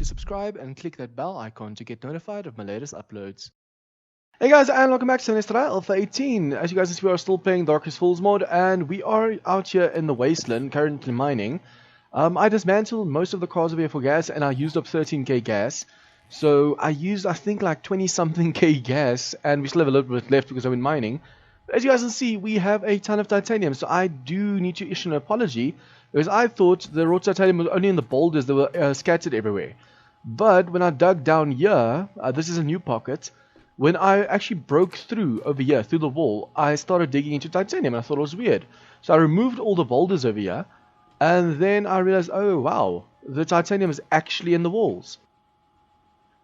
subscribe and click that bell icon to get notified of my latest uploads. Hey guys, and welcome back to Sinistra Alpha 18. As you guys can see, we are still playing Darkest Falls mod, and we are out here in the wasteland, currently mining. I dismantled most of the cars over here for gas, and I used up 13k gas. So I used, I think, like 20-something k gas, and we still have a little bit left because I've been mining. As you guys can see, we have a ton of titanium, so I do need to issue an apology, because I thought the raw titanium was only in the boulders that were scattered everywhere. But when I dug down here, this is a new pocket. When I actually broke through over here, through the wall, I started digging into titanium, and I thought it was weird. So I removed all the boulders over here, and then I realized, oh wow, the titanium is actually in the walls.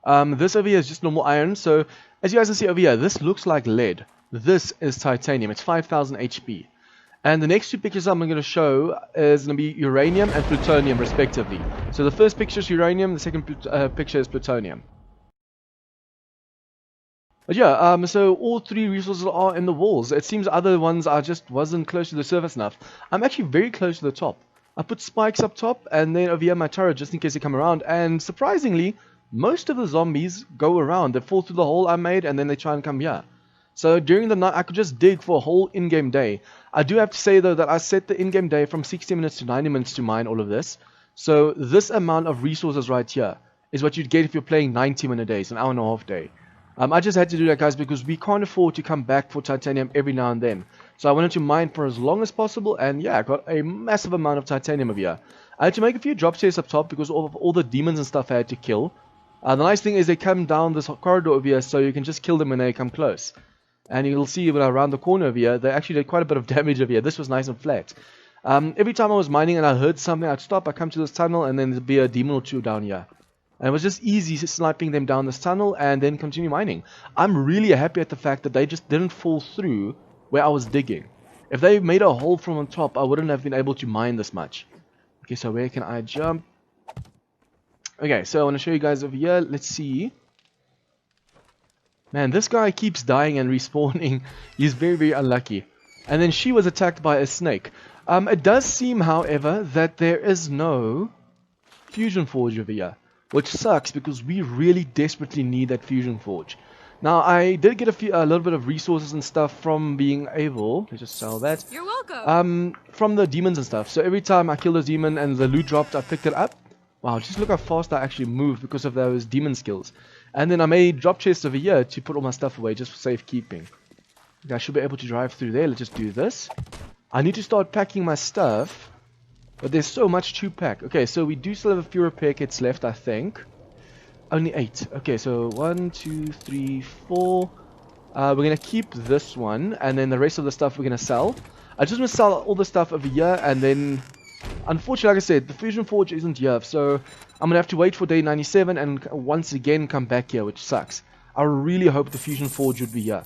This over here is just normal iron, so as you guys can see over here, this looks like lead. This is titanium, it's 5000 HP. And the next two pictures I'm going to show is going to be uranium and plutonium respectively. So the first picture is uranium, the second picture is plutonium. But yeah, so all three resources are in the walls. It seems other ones I just wasn't close to the surface enough. I'm actually very close to the top. I put spikes up top and then over here my turret just in case they come around. And surprisingly, most of the zombies go around. They fall through the hole I made and then they try and come here. So during the night I could just dig for a whole in-game day. I do have to say though that I set the in-game day from 60 minutes to 90 minutes to mine all of this. So this amount of resources right here is what you'd get if you're playing 90-minute days, an hour and a half day. I just had to do that, guys, because we can't afford to come back for titanium every now and then. So I wanted to mine for as long as possible, and yeah, I got a massive amount of titanium over here. I had to make a few drop stairs up top because of all the demons and stuff I had to kill. The nice thing is they come down this corridor over here, so you can just kill them when they come close. And you'll see when I round the corner over here, they actually did quite a bit of damage over here. This was nice and flat. Every time I was mining and I heard something, I'd stop, I'd come to this tunnel, and then there'd be a demon or two down here. And it was just easy sniping them down this tunnel and then continue mining. I'm really happy at the fact that they just didn't fall through where I was digging. If they made a hole from on top, I wouldn't have been able to mine this much. Okay, so where can I jump? Okay, so I want to show you guys over here. Let's see. Man, this guy keeps dying and respawning. He's very, very unlucky. And then she was attacked by a snake. It does seem, however, that there is no fusion forge over here. Which sucks because we really desperately need that fusion forge. Now I did get a little bit of resources and stuff from being able. Let's just sell that. You're welcome. From the demons and stuff. So every time I killed a demon and the loot dropped, I picked it up. Wow, just look how fast I actually moved because of those demon skills. And then I made drop chests over here to put all my stuff away just for safekeeping. Okay, I should be able to drive through there. Let's just do this. I need to start packing my stuff. But there's so much to pack. Okay, so we do still have a few repair kits left, I think. Only 8. Okay, so 1, 2, 3, 4. We're going to keep this one. And then the rest of the stuff we're going to sell. I just want to sell all the stuff over here. And then, unfortunately, like I said, the Fusion Forge isn't here. So I'm going to have to wait for day 97 and once again come back here, which sucks. I really hope the Fusion Forge would be here.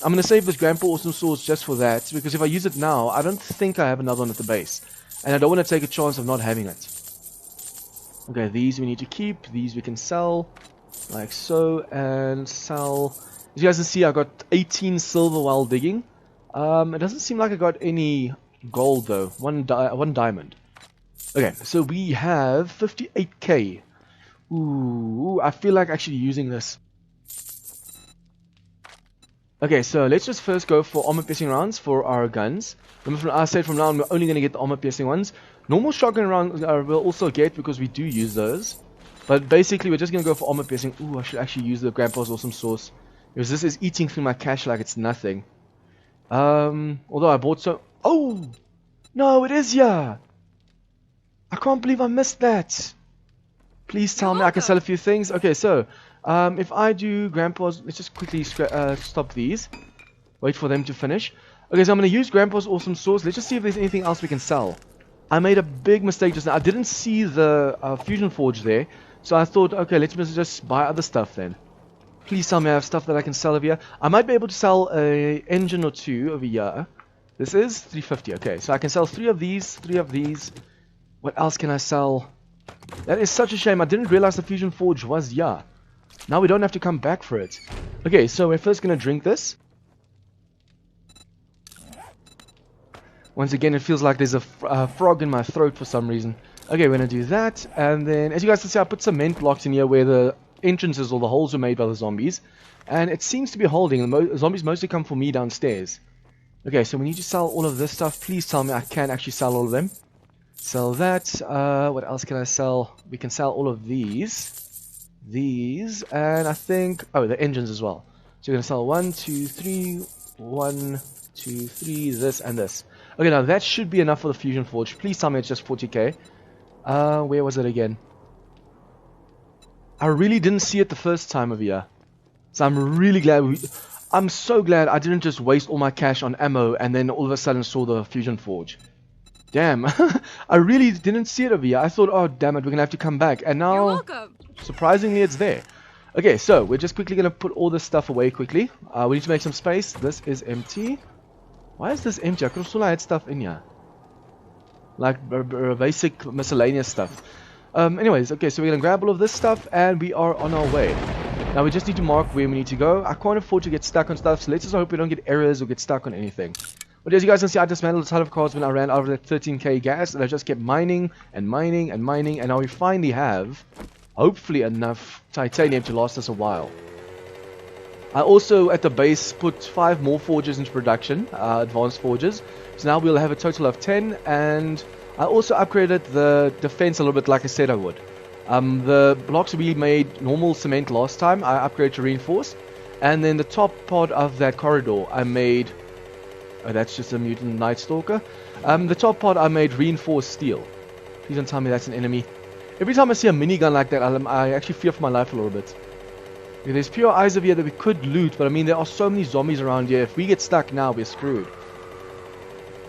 I'm going to save this Grandpa Awesome Source just for that. Because if I use it now, I don't think I have another one at the base. And I don't want to take a chance of not having it. Okay, these we need to keep. These we can sell. Like so. And sell. As you guys can see, I got 18 silver while digging. It doesn't seem like I got any gold though. One diamond. Okay, so we have 58k. Ooh, I feel like actually using this. Okay, so let's just first go for armor piercing rounds for our guns. Remember, I said from now on we're only going to get the armor piercing ones. Normal shotgun rounds we'll also get because we do use those. But basically we're just going to go for armor piercing. Ooh, I should actually use the Grandpa's Awesome Sauce. Because this is eating through my cash like it's nothing. Although I bought so... Oh! No, it is yeah! I can't believe I missed that. Please tell me I can sell a few things. Okay, so... if I do Grandpa's, let's just quickly stop these. Wait for them to finish. Okay, so I'm going to use Grandpa's Awesome Sauce. Let's just see if there's anything else we can sell. I made a big mistake just now. I didn't see the Fusion Forge there. So I thought, okay, let's just buy other stuff then. Please tell me I have stuff that I can sell over here. I might be able to sell an engine or two over here. This is 350. Okay, so I can sell 3 of these, 3 of these. What else can I sell? That is such a shame. I didn't realize the Fusion Forge was here. Now we don't have to come back for it. Okay, so we're first going to drink this. Once again, it feels like there's a frog in my throat for some reason. Okay, we're gonna do that, and then as you guys can see, I put cement blocks in here where the entrances or the holes were made by the zombies, and it seems to be holding. The zombies mostly come for me downstairs. Okay, so we need to sell all of this stuff. Please tell me I can actually sell all of them. Sell that. What else can I sell? We can sell all of these, and I think, oh, the engines as well. So we're gonna sell 1, 2, 3, 1, 2, 3, this and this. Okay, now that should be enough for the Fusion Forge. Please tell me it's just 40k. Where was it again? I really didn't see it the first time of year. So I'm really glad I'm so glad I didn't just waste all my cash on ammo and then all of a sudden saw the Fusion Forge. Damn. I really didn't see it over here. I thought, oh damn it, we're gonna have to come back. And now, You're welcome. Surprisingly, it's there. Okay, so we're just quickly gonna put all this stuff away quickly. We need to make some space. This is empty. Why is this empty? I could have sworn I had stuff in here. Like basic miscellaneous stuff. Anyways, okay, so we're gonna grab all of this stuff and we are on our way. Now we just need to mark where we need to go. I can't afford to get stuck on stuff, so let's just hope we don't get errors or get stuck on anything. But as you guys can see, I dismantled a ton of cars when I ran out of that 13k gas, and I just kept mining and mining and mining, and now we finally have, hopefully, enough titanium to last us a while. I also, at the base, put 5 more forges into production, advanced forges. So now we'll have a total of 10, and I also upgraded the defense a little bit like I said I would. The blocks we made normal cement last time, I upgraded to reinforced. And then the top part of that corridor, I made... Oh, that's just a mutant Night Stalker. The top part I made reinforced steel. Please don't tell me that's an enemy. Every time I see a minigun like that, I actually fear for my life a little bit. Okay, there's pure eyes over here that we could loot, but I mean, there are so many zombies around here. If we get stuck now, we're screwed.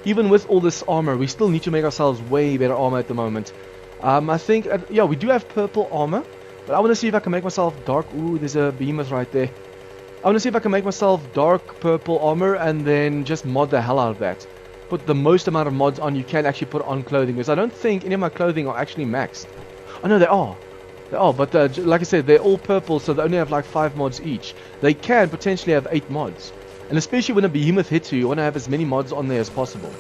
Even with all this armor, we still need to make ourselves way better armor at the moment. I think, yeah, we do have purple armor, but I want to see if I can make myself dark. Ooh, there's a behemoth right there. I want to see if I can make myself dark purple armor and then just mod the hell out of that. Put the most amount of mods on you can actually put on clothing, because I don't think any of my clothing are actually maxed. Oh no, they are. They are, but like I said, they're all purple, so they only have like 5 mods each. They can potentially have 8 mods. And especially when a behemoth hits you, you want to have as many mods on there as possible.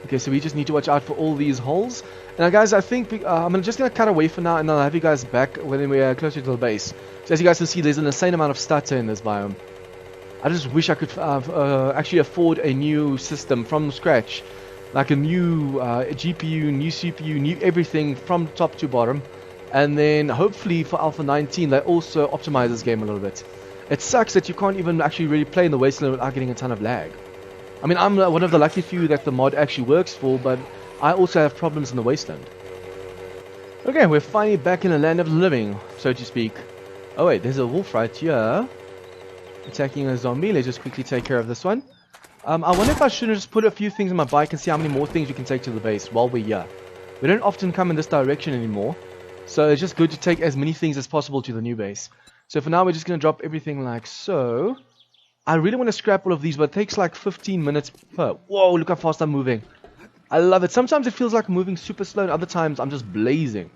Okay, so we just need to watch out for all these holes. Now guys, I think I'm just going to cut away for now, and I'll have you guys back when we're closer to the base. So as you guys can see, there's an insane amount of stutter in this biome. I just wish I could actually afford a new system from scratch. Like a new GPU, new CPU, new everything from top to bottom. And then hopefully for Alpha 19 they also optimize this game a little bit. It sucks that you can't even actually really play in the wasteland without getting a ton of lag. I mean, I'm one of the lucky few that the mod actually works for, but I also have problems in the wasteland. Okay, we're finally back in the land of the living, so to speak. Oh wait, there's a wolf right here attacking a zombie. Let's just quickly take care of this one. I wonder if I shouldn't just put a few things on my bike and see how many more things we can take to the base while we're here. We don't often come in this direction anymore, so it's just good to take as many things as possible to the new base. So for now, we're just going to drop everything like so. I really want to scrap all of these, but it takes like 15 minutes per... Whoa, look how fast I'm moving. I love it. Sometimes it feels like I'm moving super slow, and other times I'm just blazing.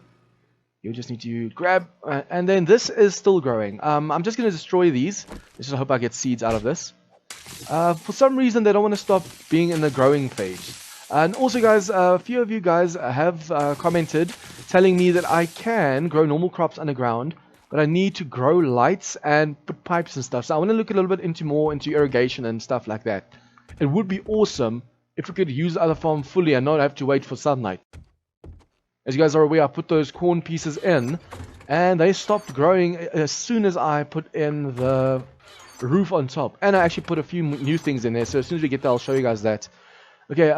You just need to grab... and then this is still growing. I'm just going to destroy these. Let's just hope I get seeds out of this. For some reason, they don't want to stop being in the growing phase. And also, guys, a few of you guys have commented telling me that I can grow normal crops underground, but I need to grow lights and put pipes and stuff. So I want to look a little bit more into irrigation and stuff like that. It would be awesome if we could use the other farm fully and not have to wait for sunlight. As you guys are aware, I put those corn pieces in, and they stopped growing as soon as I put in the roof on top. And I actually put a few new things in there, so as soon as we get there, I'll show you guys that. Okay,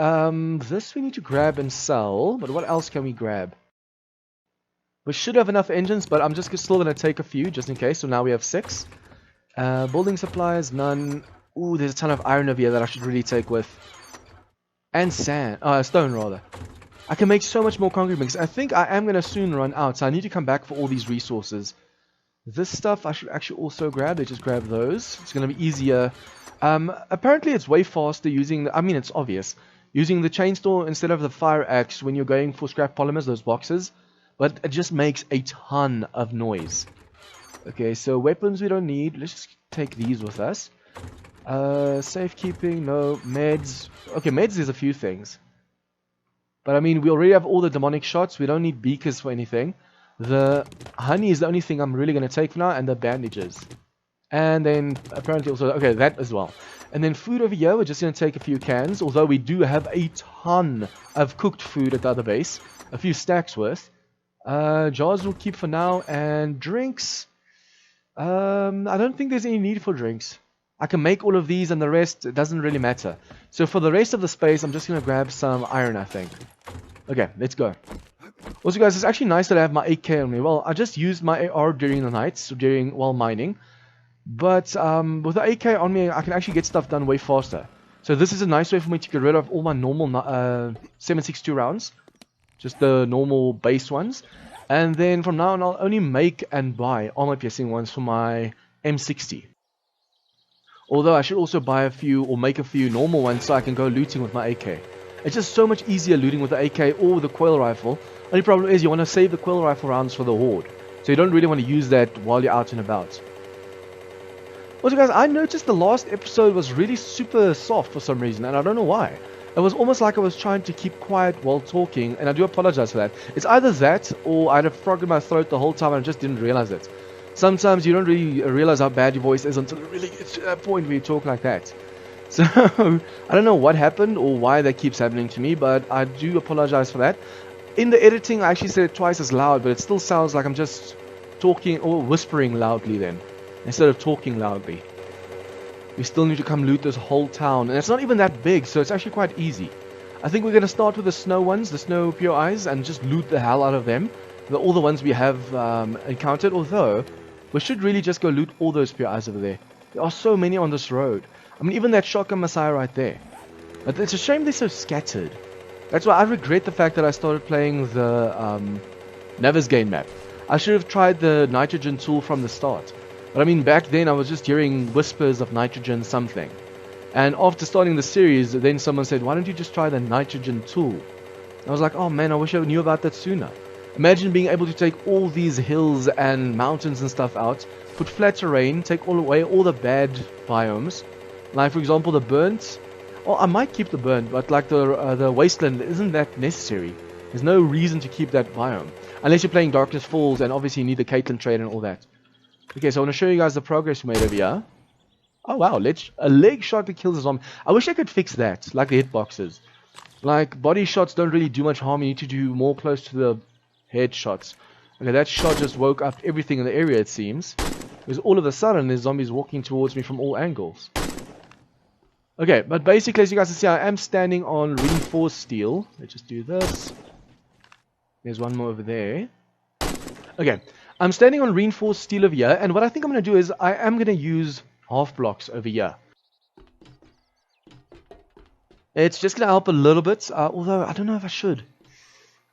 this we need to grab and sell, but what else can we grab? We should have enough engines, but I'm just still going to take a few, just in case. So now we have 6. Building supplies, none. Ooh, there's a ton of iron over here that I should really take with. And sand. Stone, rather. I can make so much more concrete mix. I think I am going to soon run out, so I need to come back for all these resources. This stuff I should actually also grab. Let's just grab those. It's going to be easier. Apparently it's way faster using... I mean, it's obvious. Using the chainsaw instead of the fire axe when you're going for scrap polymers, those boxes. But it just makes a ton of noise. Okay, so weapons we don't need. Let's just take these with us. Safekeeping, no. Meds. Okay, meds is a few things. But I mean, we already have all the demonic shots. We don't need beakers for anything. The honey is the only thing I'm really going to take for now, and the bandages. And then apparently also, okay, that as well. And then food over here, we're just going to take a few cans. Although we do have a ton of cooked food at the other base. A few stacks worth. Jars we'll keep for now. And drinks. I don't think there's any need for drinks. I can make all of these and the rest, it doesn't really matter. So for the rest of the space, I'm just going to grab some iron, I think. Okay, let's go. Also guys, it's actually nice that I have my AK on me. Well, I just used my AR during the nights, while mining. But with the AK on me, I can actually get stuff done way faster. So this is a nice way for me to get rid of all my normal 7.62 rounds. Just the normal base ones. And then from now on, I'll only make and buy armor-piercing ones for my M60. Although I should also buy a few or make a few normal ones so I can go looting with my AK. It's just so much easier looting with the AK or with the coil rifle. Only problem is you want to save the coil rifle rounds for the horde. So you don't really want to use that while you're out and about. Also guys, I noticed the last episode was really super soft for some reason, and I don't know why. It was almost like I was trying to keep quiet while talking, and I do apologize for that. It's either that, or I had a frog in my throat the whole time and I just didn't realize it. Sometimes you don't really realize how bad your voice is until it really gets to that point where you talk like that. So, I don't know what happened or why that keeps happening to me, but I do apologize for that. In the editing, I actually said it twice as loud, but it still sounds like I'm just talking or whispering loudly then, instead of talking loudly. We still need to come loot this whole town, and it's not even that big, so it's actually quite easy. I think we're going to start with the snow ones, the snow POIs, and just loot the hell out of them. All the ones we have encountered, although we should really just go loot all those POIs over there. There are so many on this road. I mean, even that shotgun Messiah right there. But it's a shame they're so scattered. That's why I regret the fact that I started playing the Navigaine map. I should have tried the nitrogen tool from the start. But I mean, back then I was just hearing whispers of nitrogen something. And after starting the series, then someone said, why don't you just try the nitrogen tool? I was like, oh man, I wish I knew about that sooner. Imagine being able to take all these hills and mountains and stuff out, put flat terrain, take all away all the bad biomes. Like for example the burnt. Oh, I might keep the burnt, but like the wasteland isn't that necessary. There's no reason to keep that biome. Unless you're playing Darkness Falls and obviously you need the Caitlyn trade and all that. Okay, so I want to show you guys the progress we made over here. Oh wow, a leg shot that kills a zombie. I wish I could fix that, like the hitboxes. Like, body shots don't really do much harm, you need to do more close to the head shots. Okay, that shot just woke up everything in the area, it seems. Because all of a sudden, there's zombies walking towards me from all angles. Okay, but basically, as you guys can see, I am standing on reinforced steel. Let's just do this. There's one more over there. Okay, I'm standing on reinforced steel over here, and what I think I'm going to do is, I am going to use half blocks over here. It's just going to help a little bit, although I don't know if I should.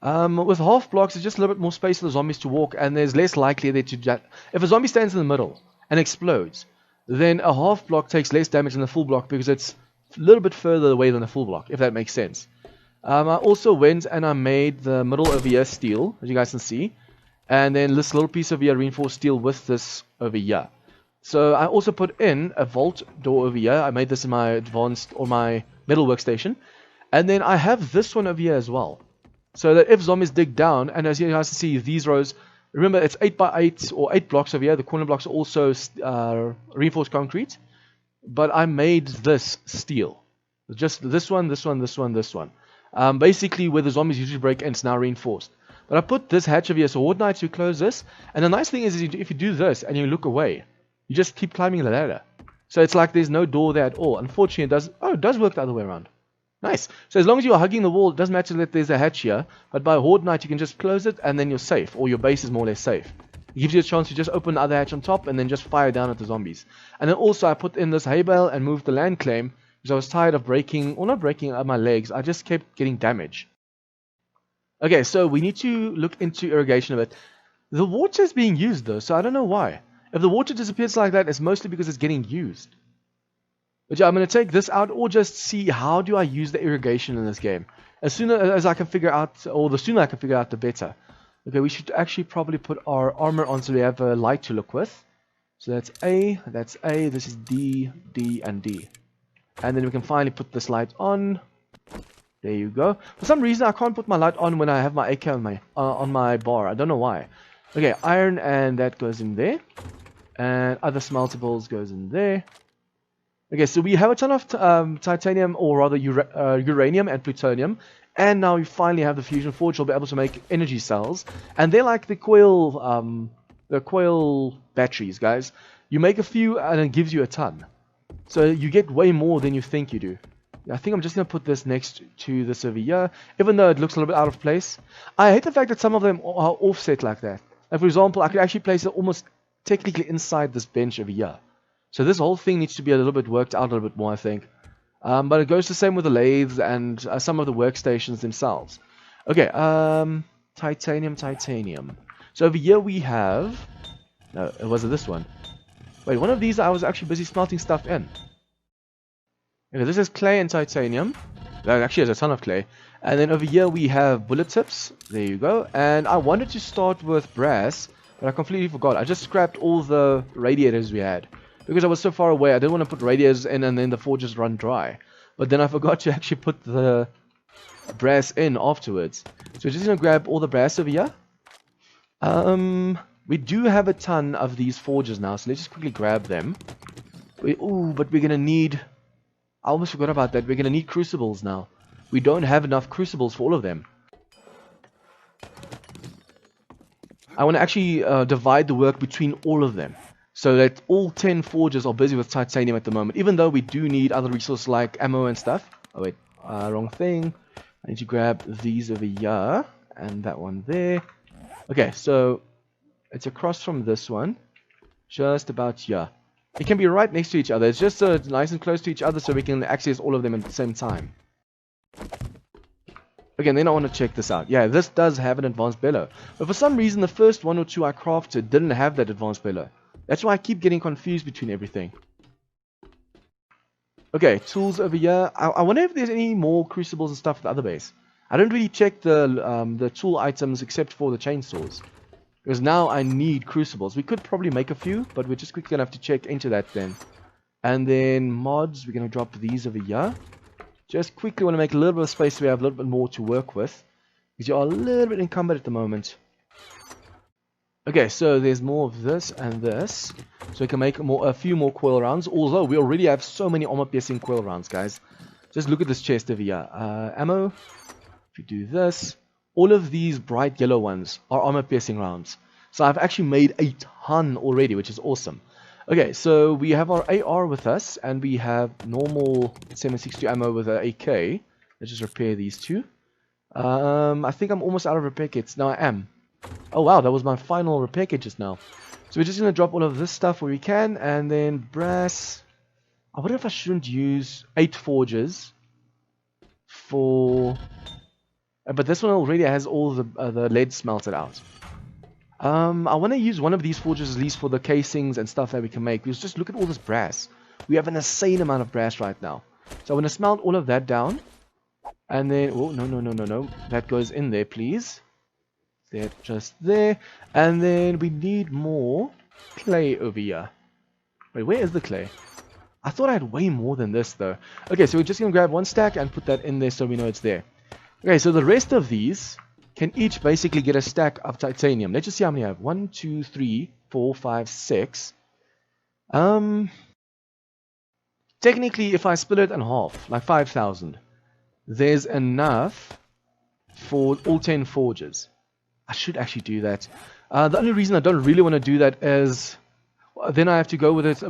With half blocks, it's just a little bit more space for the zombies to walk, and there's less likely that if a zombie stands in the middle and explodes, then a half block takes less damage than a full block because it's a little bit further away than a full block, if that makes sense. I also went and I made the middle over here steel, as you guys can see, and then this little piece of here reinforced steel with this over here. So I also put in a vault door over here. I made this in my advanced or my metal workstation, and then I have this one over here as well. So that if zombies dig down, and as you guys can see, these rows, remember it's 8 by 8 or 8 blocks over here. The corner blocks are also reinforced concrete, but I made this steel. Just this one, this one, this one, this one. Basically, where the zombies usually break in, it's now reinforced. But I put this hatch over here, so Horde Knights, you close this. And the nice thing is if you do this and you look away, you just keep climbing the ladder. So it's like there's no door there at all. Unfortunately, it does work the other way around. Nice. So as long as you're hugging the wall, it doesn't matter that there's a hatch here. But by Horde Knight, you can just close it and then you're safe. Or your base is more or less safe. It gives you a chance to just open the other hatch on top and then just fire down at the zombies. And then also I put in this hay bale and moved the land claim because I was tired of breaking, or not breaking my legs. I just kept getting damage. Okay, so we need to look into irrigation a bit. The water is being used though, so I don't know why. If the water disappears like that, it's mostly because it's getting used. But yeah, I'm going to take this out or just see how do I use the irrigation in this game. As soon as I can figure out, or the sooner I can figure out, the better. Okay, we should actually probably put our armor on so we have a light to look with. So that's A, this is D, D, and D. And then we can finally put this light on. There you go. For some reason, I can't put my light on when I have my AK on my bar. I don't know why. Okay, iron, and that goes in there. And other smeltables goes in there. Okay, so we have a ton of titanium, or rather uranium and plutonium. And now we finally have the fusion forge. We'll be able to make energy cells. And they're like the coil batteries, guys. You make a few and it gives you a ton. So you get way more than you think you do. I think I'm just going to put this next to this over here, even though it looks a little bit out of place. I hate the fact that some of them are offset like that. Like, for example, I could actually place it almost technically inside this bench over here. So this whole thing needs to be a little bit worked out a little bit more, I think. But it goes the same with the lathes and some of the workstations themselves. Okay, titanium. So over here we have... No, it wasn't this one. Wait, one of these I was actually busy smelting stuff in. Okay, this is clay and titanium. That actually has a ton of clay. And then over here we have bullet tips. There you go. And I wanted to start with brass, but I completely forgot. I just scrapped all the radiators we had. Because I was so far away, I didn't want to put radiators in and then the forges run dry. But then I forgot to actually put the brass in afterwards. So we're just going to grab all the brass over here. We do have a ton of these forges now, so let's just quickly grab them. But we're going to need... I almost forgot about that. We're going to need crucibles now. We don't have enough crucibles for all of them. I want to actually divide the work between all of them. So that all 10 forges are busy with titanium at the moment. Even though we do need other resources like ammo and stuff. Oh wait, wrong thing. I need to grab these over here. And that one there. Okay, so it's across from this one. Just about here. It can be right next to each other. It's just nice and close to each other so we can access all of them at the same time. Again, then I want to check this out. Yeah, this does have an advanced bellow. But for some reason, the first one or two I crafted didn't have that advanced bellow. That's why I keep getting confused between everything. Okay, tools over here. I wonder if there's any more crucibles and stuff at the other base. I don't really check the tool items except for the chainsaws. Because now I need crucibles. We could probably make a few, but we're just quickly going to have to check into that then. And then mods, we're going to drop these over here. Just quickly want to make a little bit of space so we have a little bit more to work with. Because you are a little bit encumbered at the moment. Okay, so there's more of this and this. So we can make a few more coil rounds. Although we already have so many armor-piercing coil rounds, guys. Just look at this chest over here. Ammo. If you do this. All of these bright yellow ones are armor-piercing rounds. So I've actually made a ton already, which is awesome. Okay, so we have our AR with us. And we have normal 7.62 ammo with an AK. Let's just repair these two. I think I'm almost out of repair kits. No, I am. Oh wow, that was my final repair kit just now. So we're just going to drop all of this stuff where we can. And then brass. I wonder if I shouldn't use 8 forges. For... But this one already has all the lead smelted out. I want to use one of these forges at least for the casings and stuff that we can make. Because just look at all this brass. We have an insane amount of brass right now. So I'm going to smelt all of that down. And then... Oh, no. That goes in there, please. There, just there. And then we need more clay over here. Wait, where is the clay? I thought I had way more than this, though. Okay, so we're just going to grab one stack and put that in there so we know it's there. Okay, so the rest of these can each basically get a stack of titanium. Let's just see how many I have. 1, 2, 3, 4, 5, 6. Technically, if I split it in half, like 5,000, there's enough for all 10 forges. I should actually do that. The only reason I don't really want to do that is then I have to go with it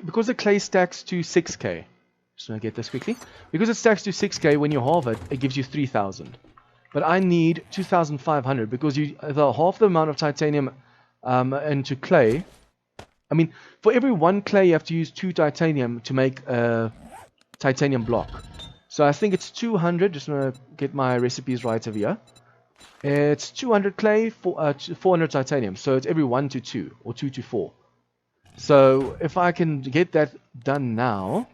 because the clay stacks to 6k. Just want to get this quickly. Because it stacks to 6k, when you halve it, it gives you 3,000. But I need 2,500 because half the amount of titanium into clay. I mean, for every 1 clay, you have to use 2 titanium to make a titanium block. So I think it's 200. Just want to get my recipes right over here. It's 200 clay, 400 titanium. So it's every 1 to 2 or 2 to 4. So if I can get that done now...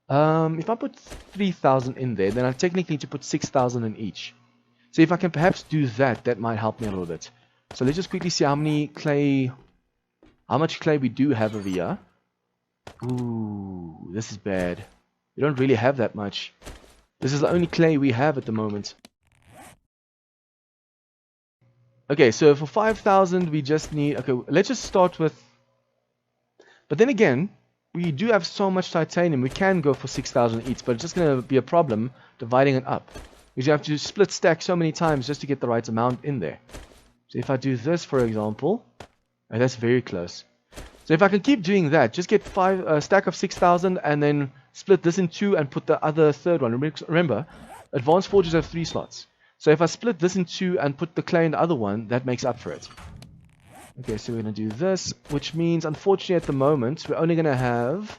if I put 3,000 in there, then I technically need to put 6,000 in each. So if I can perhaps do that, that might help me a little bit. So let's just quickly see how much clay we do have over here. Ooh, this is bad. We don't really have that much. This is the only clay we have at the moment. Okay, so for 5,000 we just need... Okay, let's just start with... But then again, we do have so much titanium, we can go for 6,000 each, but it's just going to be a problem dividing it up. Because you have to split stack so many times just to get the right amount in there. So if I do this, for example... Oh, that's very close. So if I can keep doing that, just get a stack of 6,000 and then split this in two and put the other third one. Remember, advanced forges have 3 slots. So if I split this in two and put the clay in the other one, that makes up for it. Okay, so we're going to do this, which means, unfortunately, at the moment, we're only going to have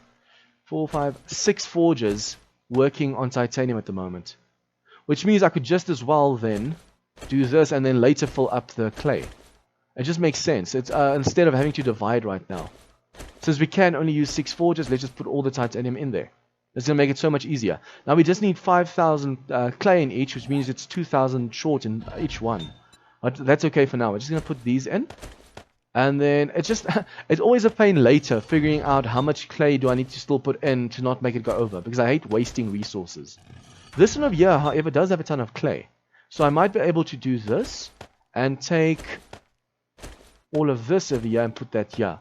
4, 5, 6 forges working on titanium at the moment. Which means I could just as well then do this and then later fill up the clay. It just makes sense. It's instead of having to divide right now. Since we can only use 6 forges, let's just put all the titanium in there. It's going to make it so much easier. Now we just need 5,000 clay in each, which means it's 2,000 short in each one. But that's okay for now. We're just going to put these in. And then it's just, it's always a pain later figuring out how much clay do I need to still put in to not make it go over. Because I hate wasting resources. This one over here, however, does have a ton of clay. So I might be able to do this and take all of this over here and put that here.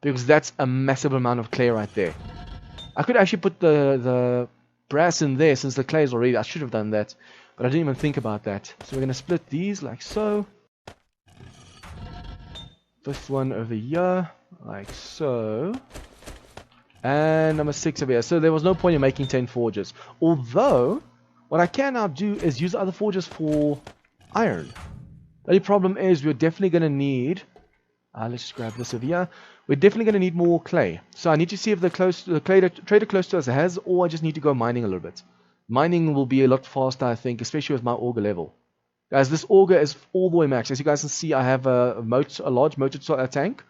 Because that's a massive amount of clay right there. I could actually put the brass in there since the clay is already... I should have done that. But I didn't even think about that. So we're going to split these like so. This one over here. Like so. And number 6 over here. So there was no point in making 10 forges. Although, what I can now do is use other forges for iron. The only problem is we're definitely going to need... let's just grab this over here. We're definitely going to need more clay. So I need to see if the trader close to us has, or I just need to go mining a little bit. Mining will be a lot faster, I think, especially with my auger level. Guys, this auger is all the way max. As you guys can see, I have a large motor tank.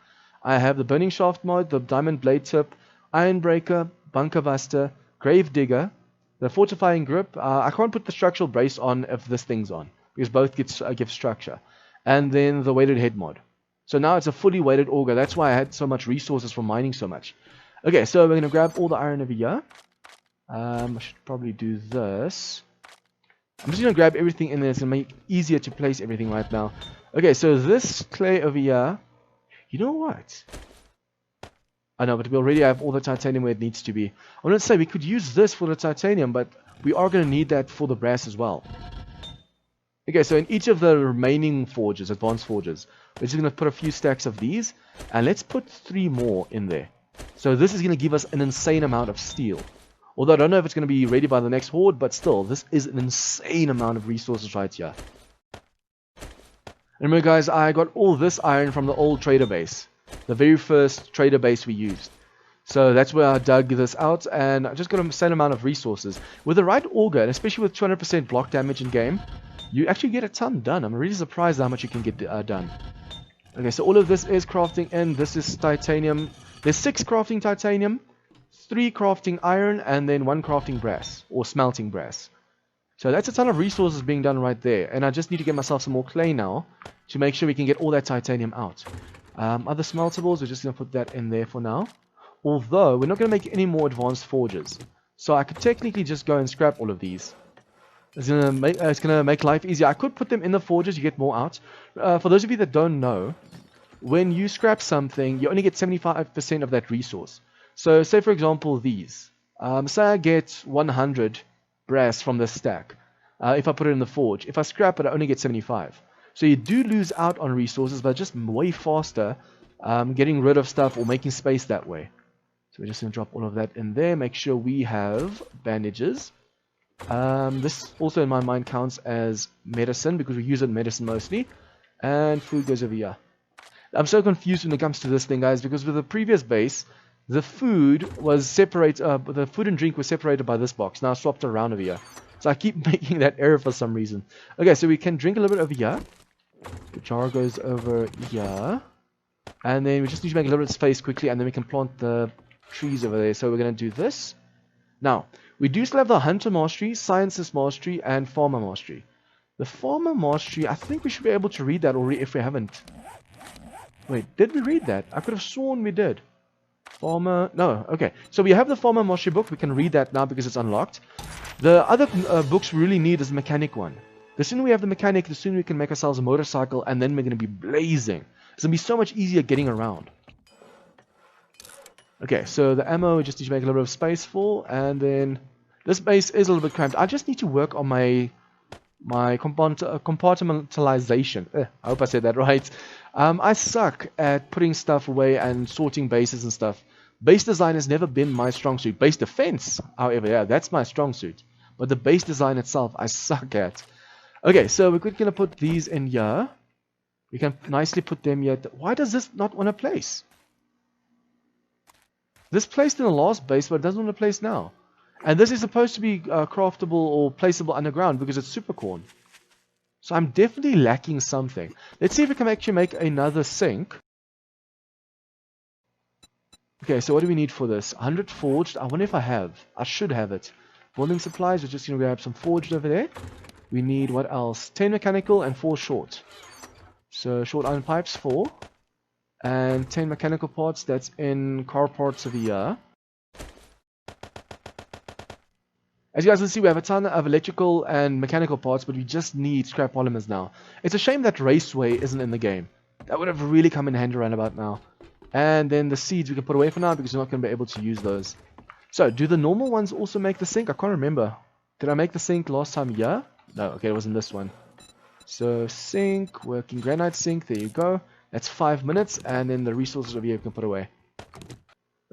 I have the burning shaft mod, the diamond blade tip, iron breaker, bunker buster, grave digger, the fortifying grip. I can't put the structural brace on if this thing's on, because both give structure. And then the weighted head mod. So now it's a fully weighted auger. That's why I had so much resources for mining so much. Okay, so we're going to grab all the iron over here. I should probably do this. I'm just going to grab everything in there. It's going to make it easier to place everything right now. Okay, so this clay over here. You know what? I know, but we already have all the titanium where it needs to be. I want to say we could use this for the titanium, but we are going to need that for the brass as well. Okay, so in each of the remaining forges, advanced forges, we're just going to put a few stacks of these, and let's put 3 more in there. So this is going to give us an insane amount of steel. Although I don't know if it's going to be ready by the next horde, but still, this is an insane amount of resources right here. Remember guys, I got all this iron from the old trader base. The very first trader base we used. So that's where I dug this out, and I just got an insane amount of resources. With the right auger, and especially with 200% block damage in game, you actually get a ton done. I'm really surprised how much you can get done. Okay, so all of this is crafting, and this is titanium. There's 6 crafting titanium, 3 crafting iron, and then 1 crafting brass, or smelting brass. So that's a ton of resources being done right there. And I just need to get myself some more clay now to make sure we can get all that titanium out. Other smeltables, we're just going to put that in there for now. Although, we're not going to make any more advanced forges. So I could technically just go and scrap all of these. It's gonna make life easier. I could put them in the forges, you get more out. For those of you that don't know, when you scrap something, you only get 75% of that resource. So say for example these. Say I get 100 brass from this stack. If I put it in the forge. If I scrap it, I only get 75. So you do lose out on resources, but just way faster getting rid of stuff or making space that way. So we're just going to drop all of that in there. Make sure we have bandages. This also in my mind counts as medicine because we use it in medicine mostly. And food goes over here. I'm so confused when it comes to this thing, guys, because with the previous base, the food was separated, the food and drink was separated by this box. Now I swapped it around over here. So I keep making that error for some reason. Okay, so we can drink a little bit over here. The jar goes over here. And then we just need to make a little bit of space quickly, and then we can plant the trees over there. So we're going to do this. Now, we do still have the Hunter Mastery, Sciences Mastery, and Farmer Mastery. The Farmer Mastery, I think we should be able to read that already if we haven't. Wait, did we read that? I could have sworn we did. Farmer. No, okay. So we have the Farmer Mastery book. We can read that now because it's unlocked. The other books we really need is the mechanic one. The sooner we have the mechanic, the sooner we can make ourselves a motorcycle, and then we're going to be blazing. It's going to be so much easier getting around. Okay, so the ammo we just need to make a little bit of space for, and then this base is a little bit cramped. I just need to work on my compartmentalization. I hope I said that right. I suck at putting stuff away and sorting bases and stuff. Base design has never been my strong suit. Base defense, however, yeah, that's my strong suit. But the base design itself, I suck at. Okay, so we're going to put these in here. We can nicely put them here. Why does this not want to place? This placed in the last base, but it doesn't want to place now. And this is supposed to be craftable or placeable underground because it's super corn. So I'm definitely lacking something. Let's see if we can actually make another sink. Okay, so what do we need for this? 100 forged. I wonder if I have. I should have it. Building supplies. We're just going to grab some forged over there. We need what else? 10 mechanical and 4 short. So short iron pipes, 4. And 10 mechanical parts. That's in car parts over here. As you guys can see, we have a ton of electrical and mechanical parts, but we just need scrap polymers now. It's a shame that Raceway isn't in the game. That would have really come in handy right about now. And then the seeds we can put away for now because we're not going to be able to use those. So, do the normal ones also make the sink? I can't remember. Did I make the sink last time? Yeah? No, okay, it wasn't this one. So, sink, working granite sink, there you go. That's 5 minutes, and then the resources over here we can put away.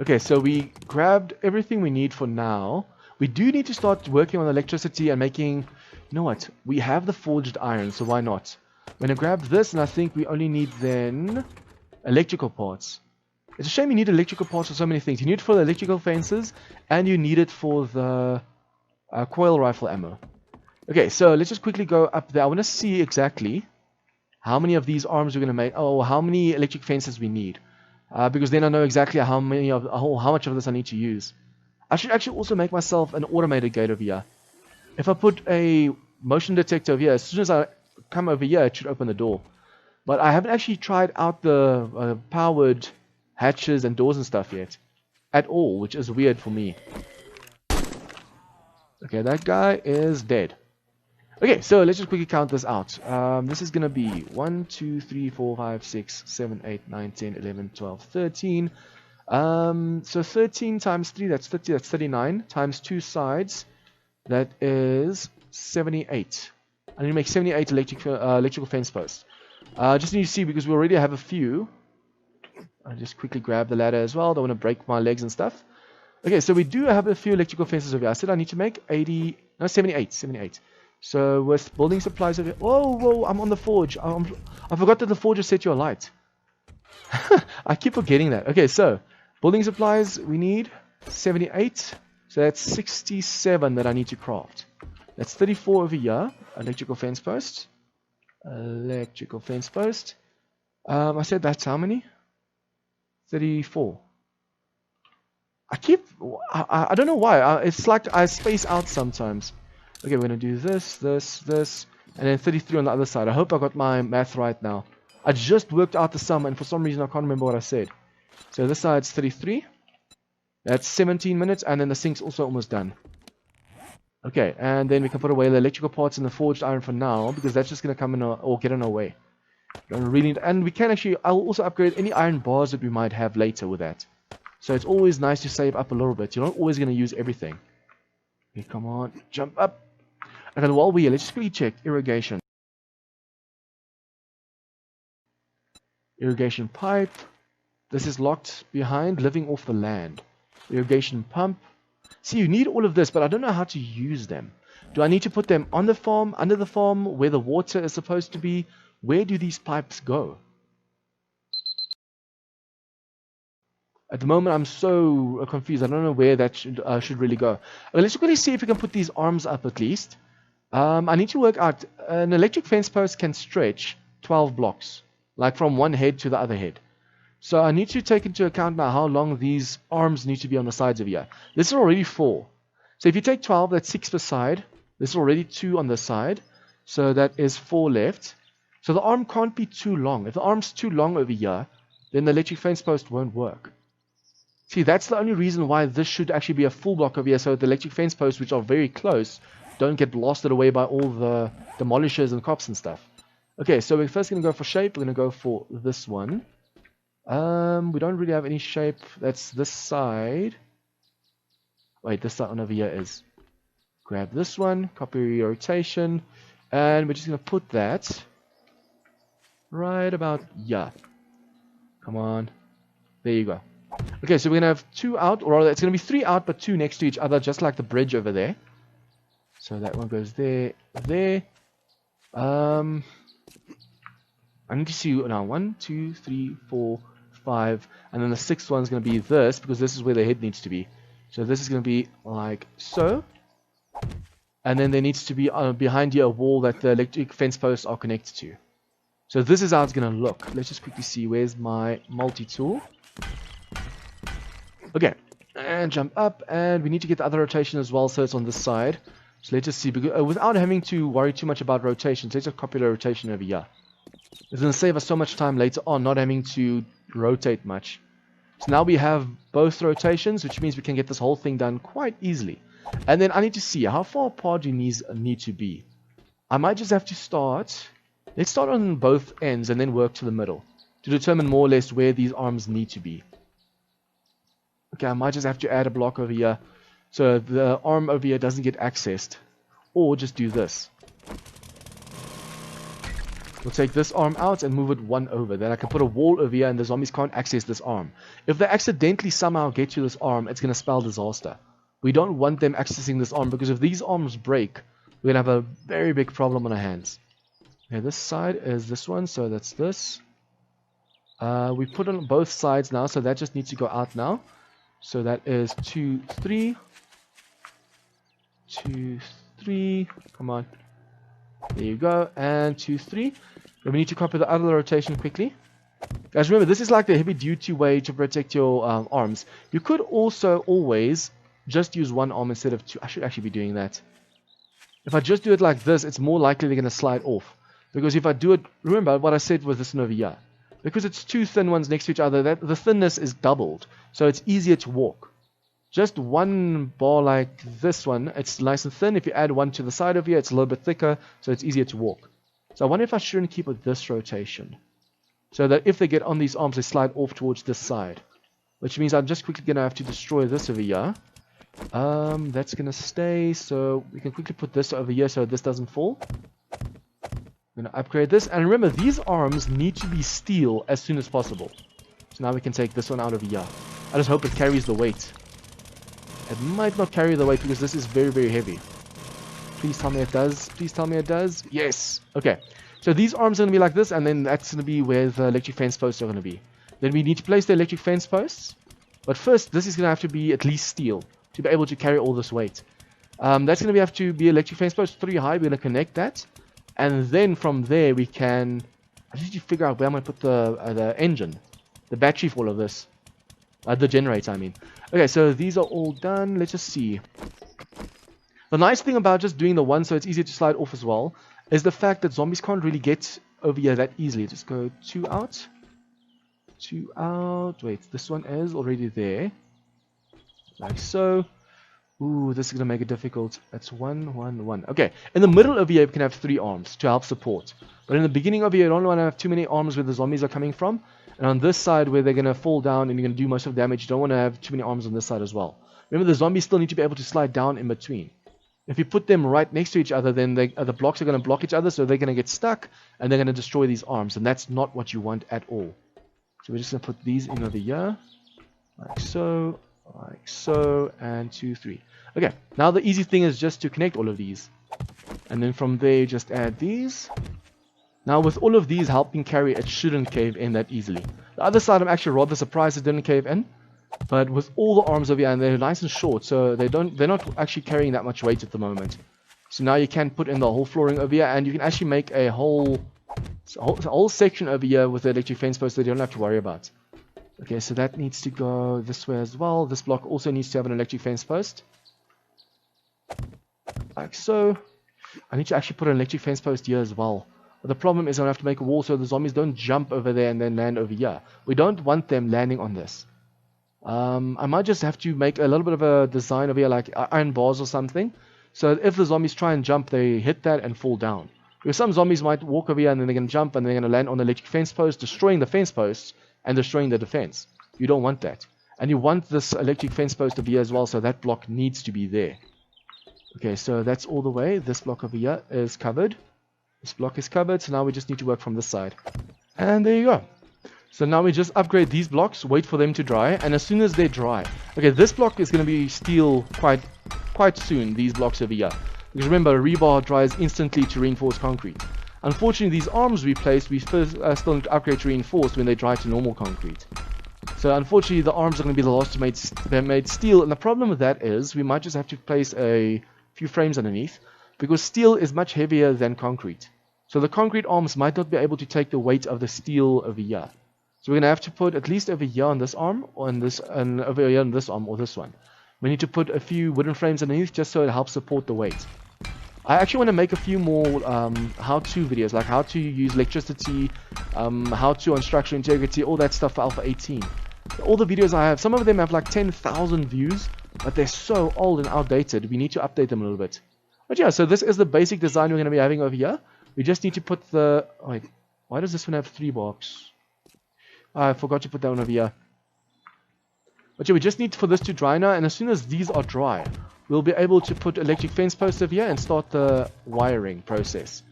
Okay, so we grabbed everything we need for now. We do need to start working on electricity and making... You know what? We have the forged iron, so why not? I'm going to grab this, and I think we only need then electrical parts. It's a shame you need electrical parts for so many things. You need it for the electrical fences, and you need it for the coil rifle ammo. Okay, so let's just quickly go up there. I want to see exactly how many of these arms we're going to make. Oh, how many electric fences we need. Because then I know exactly how much of this I need to use. I should actually also make myself an automated gate over here. If I put a motion detector over here, as soon as I come over here, it should open the door. But I haven't actually tried out the powered hatches and doors and stuff yet. At all, which is weird for me. Okay, that guy is dead. Okay, so let's just quickly count this out. This is going to be 1, 2, 3, 4, 5, 6, 7, 8, 9, 10, 11, 12, 13. So 13 times 3, that's 30, that's 39. Times 2 sides, that is 78. I need to make 78 electrical fence posts. Just need to see because we already have a few. I'll just quickly grab the ladder as well. Don't want to break my legs and stuff. Okay, so we do have a few electrical fences over here. I said I need to make 78. So with building supplies over here. Whoa, I'm on the forge. I forgot that the forge has set you alight. I keep forgetting that. Okay, so building supplies, we need 78. So that's 67 that I need to craft. That's 34 over here. Electrical fence post. I said that's how many? 34. I don't know why. It's like I space out sometimes. Okay, we're going to do this, and then 33 on the other side. I hope I got my math right now. I just worked out the sum, and for some reason I can't remember what I said. So this side's 33. That's 17 minutes, and then the sink's also almost done. Okay, and then we can put away the electrical parts and the forged iron for now, because that's just going to come in or get in our way. Don't really need, and we can actually, I'll also upgrade any iron bars that we might have later with that. So it's always nice to save up a little bit. You're not always going to use everything. Okay, come on, jump up. Okay, while we're here, let's just quickly check irrigation. Irrigation pipe. This is locked behind living off the land. Irrigation pump. See, you need all of this, but I don't know how to use them. Do I need to put them on the farm, under the farm, where the water is supposed to be? Where do these pipes go? At the moment, I'm so confused. I don't know where that should really go. Okay, let's quickly see if we can put these arms up at least. I need to work out. An electric fence post can stretch 12 blocks, like from one head to the other head. So I need to take into account now how long these arms need to be on the sides of here. This is already 4. So if you take 12, that's 6 per side. This is already 2 on the side. So that is 4 left. So the arm can't be too long. If the arm's too long over here, then the electric fence post won't work. See, that's the only reason why this should actually be a full block over here, so the electric fence posts, which are very close, don't get blasted away by all the demolishers and cops and stuff. Okay, so we're first going to go for shape. We're going to go for this one. We don't really have any shape. That's this side. Wait, this side on over here is. Grab this one, copy rotation, and we're just going to put that right about here. Come on. There you go. Okay, so we're going to have 2 out, or rather it's going to be 3 out, but 2 next to each other, just like the bridge over there. So that one goes there, there. I need to see now 1, 2, 3, 4, 5, and then the 6th one's going to be this, because this is where the head needs to be. So this is going to be like so. And then there needs to be behind here a wall that the electric fence posts are connected to. So this is how it's going to look. Let's just quickly see. Where's my multi-tool? Okay. And jump up. And we need to get the other rotation as well, so it's on this side. So let's just see. Because, without having to worry too much about rotations, let's just copy the rotation over here. It's going to save us so much time later on not having to rotate much. So now we have both rotations, which means we can get this whole thing done quite easily. And then I need to see how far apart do these need to be. I might just have to start. Let's start on both ends and then work to the middle to determine more or less where these arms need to be. Okay, I might just have to add a block over here so the arm over here doesn't get accessed. Or just do this. We'll take this arm out and move it 1 over. Then I can put a wall over here and the zombies can't access this arm. If they accidentally somehow get to this arm, it's going to spell disaster. We don't want them accessing this arm, because if these arms break, we're going to have a very big problem on our hands. Okay, this side is this one, so that's this. We put on both sides now, so that just needs to go out now. So that is 2, 3. 2, 3. Come on. There you go. And 2, 3. Then we need to copy the other rotation quickly. Guys, remember, this is like the heavy-duty way to protect your arms. You could also always just use 1 arm instead of 2. I should actually be doing that. If I just do it like this, it's more likely they're going to slide off. Because if I do it, remember what I said with this one over here. Because it's 2 thin ones next to each other, the thinness is doubled. So it's easier to walk. Just 1 bar like this one, it's nice and thin. If you add 1 to the side of here, it's a little bit thicker, so it's easier to walk. So I wonder if I shouldn't keep with this rotation. So that if they get on these arms, they slide off towards this side. Which means I'm just quickly going to have to destroy this over here. That's going to stay, so we can quickly put this over here so this doesn't fall. I'm going to upgrade this, and remember, these arms need to be steel as soon as possible. So now we can take this one out of here. I just hope it carries the weight. It might not carry the weight because this is very, very heavy. Please tell me it does. Please tell me it does. Yes. Okay. So these arms are going to be like this, and then that's going to be where the electric fence posts are going to be. Then we need to place the electric fence posts. But first, this is going to have to be at least steel to be able to carry all this weight. That's going to have to be electric fence post 3 high. We're going to connect that. And then from there we can... I just need to figure out where I'm going to put the engine. The battery for all of this. The generator, I mean. Okay, so these are all done. Let's just see. The nice thing about just doing the one so it's easier to slide off as well is the fact that zombies can't really get over here that easily. Just go 2 out. 2 out. Wait, this one is already there. Like so. Ooh, this is going to make it difficult. That's 1, 1, 1. Okay, in the middle over here, we can have 3 arms to help support. But in the beginning over here, you don't want to have too many arms where the zombies are coming from. And on this side, where they're going to fall down and you're going to do most of the damage, you don't want to have too many arms on this side as well. Remember, the zombies still need to be able to slide down in between. If you put them right next to each other, then the blocks are going to block each other, so they're going to get stuck, and they're going to destroy these arms. And that's not what you want at all. So we're just going to put these in over here. Like so, and 2, 3. Okay, now the easy thing is just to connect all of these. And then from there, just add these. Now with all of these helping carry, it shouldn't cave in that easily. The other side, I'm actually rather surprised it didn't cave in. But with all the arms over here, and they're nice and short, so they're not actually carrying that much weight at the moment. So now you can put in the whole flooring over here, and you can actually make a whole section over here with the electric fence post that you don't have to worry about. Okay, so that needs to go this way as well. This block also needs to have an electric fence post. Like so. I need to actually put an electric fence post here as well. But the problem is I have to make a wall so the zombies don't jump over there and then land over here. We don't want them landing on this. I might just have to make a little bit of a design over here, like iron bars or something, so that if the zombies try and jump, they hit that and fall down. Because some zombies might walk over here and then they're going to jump and they're going to land on the electric fence post, destroying the fence posts and destroying the defense. You don't want that. And you want this electric fence post over here as well, so that block needs to be there. Okay, so that's all the way. This block over here is covered. This block is covered, so now we just need to work from this side. And there you go. So now we just upgrade these blocks, wait for them to dry, and as soon as they dry... Okay, this block is going to be steel quite soon, these blocks over here. Because remember, rebar dries instantly to reinforced concrete. Unfortunately, these arms we placed, we first still need to upgrade to reinforced when they dry to normal concrete. So unfortunately, the arms are going to be the last to made steel, and the problem with that is we might just have to place a few frames underneath, because steel is much heavier than concrete. So the concrete arms might not be able to take the weight of the steel over here. So we're going to have to put at least over here on this arm, or on this, and over here on this arm, or this one. We need to put a few wooden frames underneath just so it helps support the weight. I actually want to make a few more how-to videos, like how to use electricity, how to on structural integrity, all that stuff for Alpha 18. All the videos I have, some of them have like 10,000 views, but they're so old and outdated, we need to update them a little bit. But yeah, so this is the basic design we're going to be having over here. We just need to put the... Wait, why does this one have 3 blocks? I forgot to put that one over here. But yeah, we just need for this to dry now, and as soon as these are dry, we'll be able to put electric fence posts over here and start the wiring process.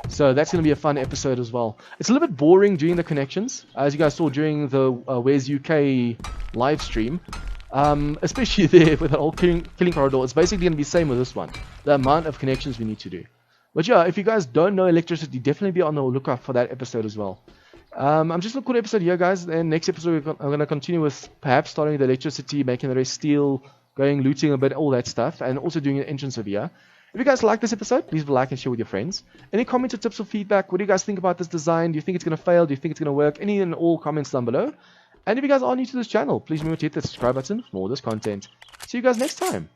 So that's going to be a fun episode as well. It's a little bit boring doing the connections, as you guys saw during the Where's UK live stream. Especially there with the old killing corridor. It's basically going to be the same with this one. The amount of connections we need to do. But yeah, if you guys don't know electricity, definitely be on the lookout for that episode as well. I'm just looking at episode here, guys. And next episode, I'm going to continue with perhaps starting with the electricity, making the rest steel, going looting a bit, all that stuff, and also doing an entrance over here. If you guys like this episode, please like and share with your friends. Any comments or tips or feedback? What do you guys think about this design? Do you think it's going to fail? Do you think it's going to work? Any and all comments down below. And if you guys are new to this channel, please remember to hit the subscribe button for more of this content. See you guys next time.